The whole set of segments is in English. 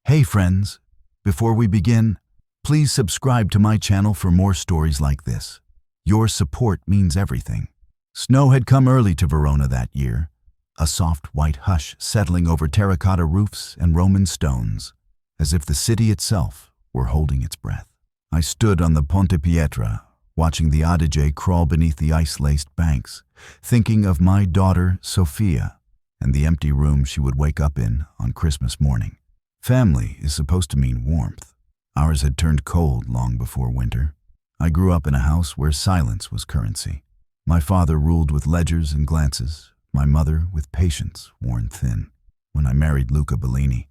Hey friends, before we begin, please subscribe to my channel for more stories like this. Your support means everything. Snow had come early to Verona that year, a soft white hush settling over terracotta roofs and Roman stones, as if the city itself were holding its breath. I stood on the Ponte Pietra, watching the Adige crawl beneath the ice-laced banks, thinking of my daughter, Sophia, and the empty room she would wake up in on Christmas morning. Family is supposed to mean warmth. Ours had turned cold long before winter. I grew up in a house where silence was currency. My father ruled with ledgers and glances, my mother with patience worn thin. When I married Luca Bellini,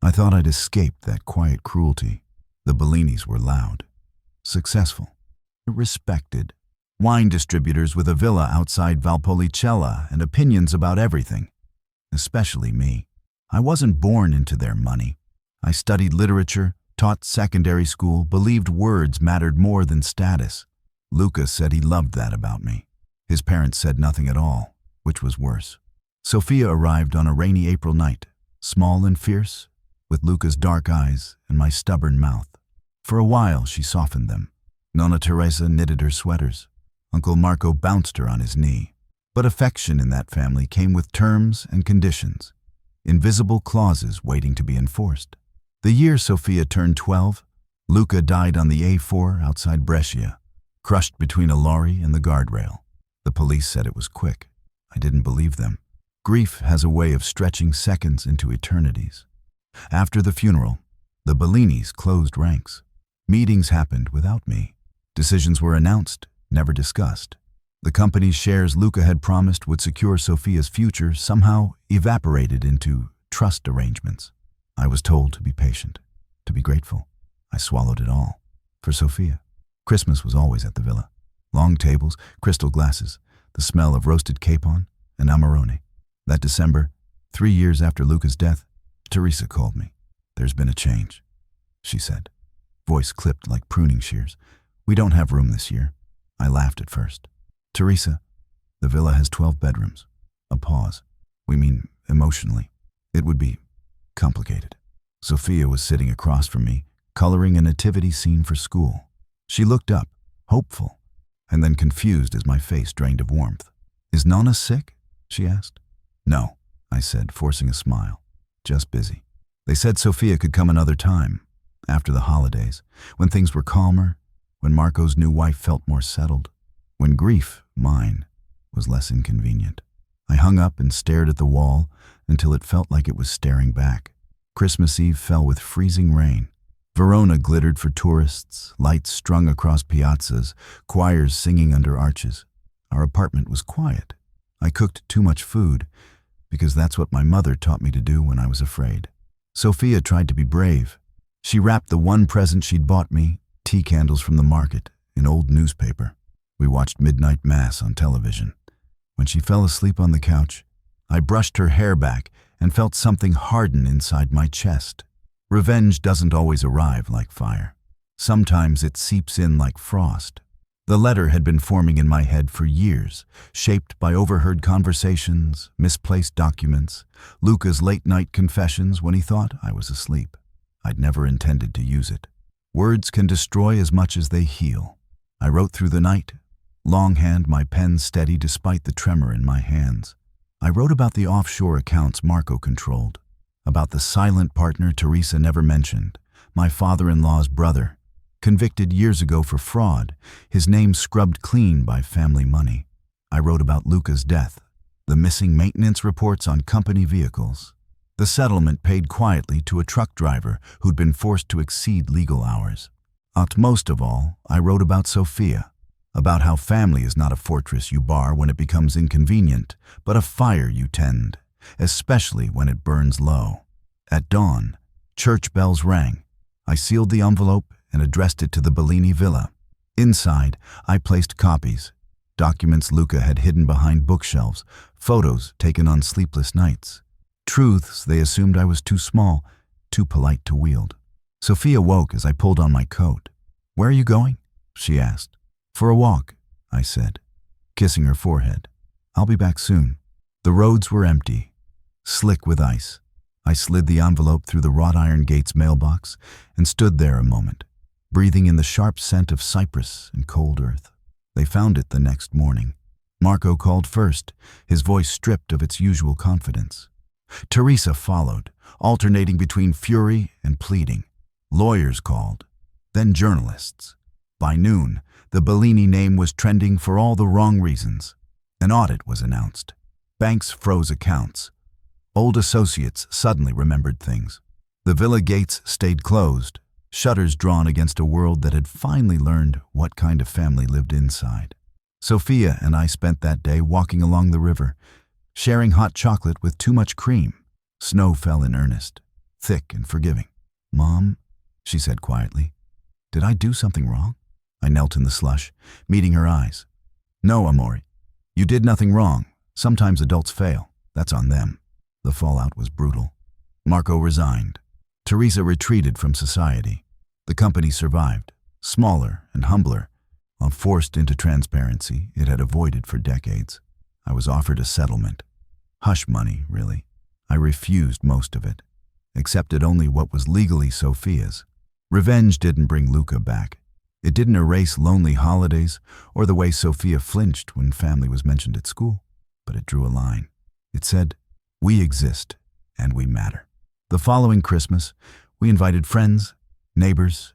I thought I'd escaped that quiet cruelty. The Bellinis were loud, successful, respected, wine distributors with a villa outside Valpolicella and opinions about everything, especially me. I wasn't born into their money. I studied literature, taught secondary school, believed words mattered more than status. Luca said he loved that about me. His parents said nothing at all, which was worse. Sophia arrived on a rainy April night, small and fierce, with Luca's dark eyes and my stubborn mouth. For a while she softened them. Nonna Teresa knitted her sweaters. Uncle Marco bounced her on his knee. But affection in that family came with terms and conditions. Invisible clauses waiting to be enforced. The year Sophia turned 12, Luca died on the A4 outside Brescia, crushed between a lorry and the guardrail. The police said it was quick. I didn't believe them. Grief has a way of stretching seconds into eternities. After the funeral, the Bellinis closed ranks. Meetings happened without me. Decisions were announced, never discussed. The company's shares Luca had promised would secure Sophia's future somehow evaporated into trust arrangements. I was told to be patient, to be grateful. I swallowed it all. For Sophia, Christmas was always at the villa. Long tables, crystal glasses, the smell of roasted capon and amarone. That December, 3 years after Luca's death, Teresa called me. "There's been a change," she said. Voice clipped like pruning shears. "We don't have room this year." I laughed at first. "Teresa, the villa has 12 bedrooms. A pause. We mean emotionally. It would be complicated." Sophia was sitting across from me, coloring a nativity scene for school. She looked up, hopeful, and then confused as my face drained of warmth. "Is Nonna sick?" she asked. "No," I said, forcing a smile. "Just busy. They said Sophia could come another time, after the holidays, when things were calmer, when Marco's new wife felt more settled, when grief, mine, was less inconvenient." I hung up and stared at the wall until it felt like it was staring back. Christmas Eve fell with freezing rain. Verona glittered for tourists, lights strung across piazzas, choirs singing under arches. Our apartment was quiet. I cooked too much food, because that's what my mother taught me to do when I was afraid. Sophia tried to be brave. She wrapped the one present she'd bought me, tea candles from the market, in old newspaper. We watched midnight mass on television. When she fell asleep on the couch, I brushed her hair back and felt something harden inside my chest. Revenge doesn't always arrive like fire. Sometimes it seeps in like frost. The letter had been forming in my head for years, shaped by overheard conversations, misplaced documents, Luca's late-night confessions when he thought I was asleep. I'd never intended to use it. Words can destroy as much as they heal. I wrote through the night, longhand, my pen steady despite the tremor in my hands. I wrote about the offshore accounts Marco controlled, about the silent partner Teresa never mentioned, my father-in-law's brother, convicted years ago for fraud, his name scrubbed clean by family money. I wrote about Luca's death, the missing maintenance reports on company vehicles, the settlement paid quietly to a truck driver who'd been forced to exceed legal hours. Most of all, I wrote about Sophia, about how family is not a fortress you bar when it becomes inconvenient, but a fire you tend, especially when it burns low. At dawn, church bells rang. I sealed the envelope and addressed it to the Bellini villa. Inside, I placed copies, documents Luca had hidden behind bookshelves, photos taken on sleepless nights, truths they assumed I was too small, too polite to wield. Sophia woke as I pulled on my coat. "Where are you going?" she asked. "For a walk," I said, kissing her forehead. "I'll be back soon." The roads were empty, slick with ice. I slid the envelope through the wrought iron gate's mailbox and stood there a moment, breathing in the sharp scent of cypress and cold earth. They found it the next morning. Marco called first, his voice stripped of its usual confidence. Teresa followed, alternating between fury and pleading. Lawyers called, then journalists. By noon, the Bellini name was trending for all the wrong reasons. An audit was announced. Banks froze accounts. Old associates suddenly remembered things. The villa gates stayed closed, shutters drawn against a world that had finally learned what kind of family lived inside. Sophia and I spent that day walking along the river, sharing hot chocolate with too much cream. Snow fell in earnest, thick and forgiving. "Mom," she said quietly, "did I do something wrong?" I knelt in the slush, meeting her eyes. "No, Amori. You did nothing wrong. Sometimes adults fail. That's on them." The fallout was brutal. Marco resigned. Teresa retreated from society. The company survived, smaller and humbler, while forced into transparency it had avoided for decades. I was offered a settlement. Hush money, really. I refused most of it, accepted only what was legally Sophia's. Revenge didn't bring Luca back. It didn't erase lonely holidays or the way Sophia flinched when family was mentioned at school. But it drew a line. It said, "We exist, and we matter." The following Christmas, we invited friends, neighbors,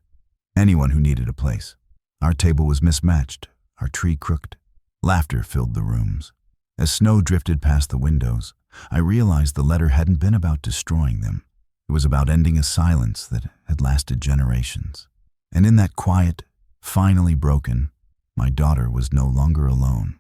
anyone who needed a place. Our table was mismatched, our tree crooked. Laughter filled the rooms. As snow drifted past the windows, I realized the letter hadn't been about destroying them. It was about ending a silence that had lasted generations. And in that quiet, finally broken, my daughter was no longer alone.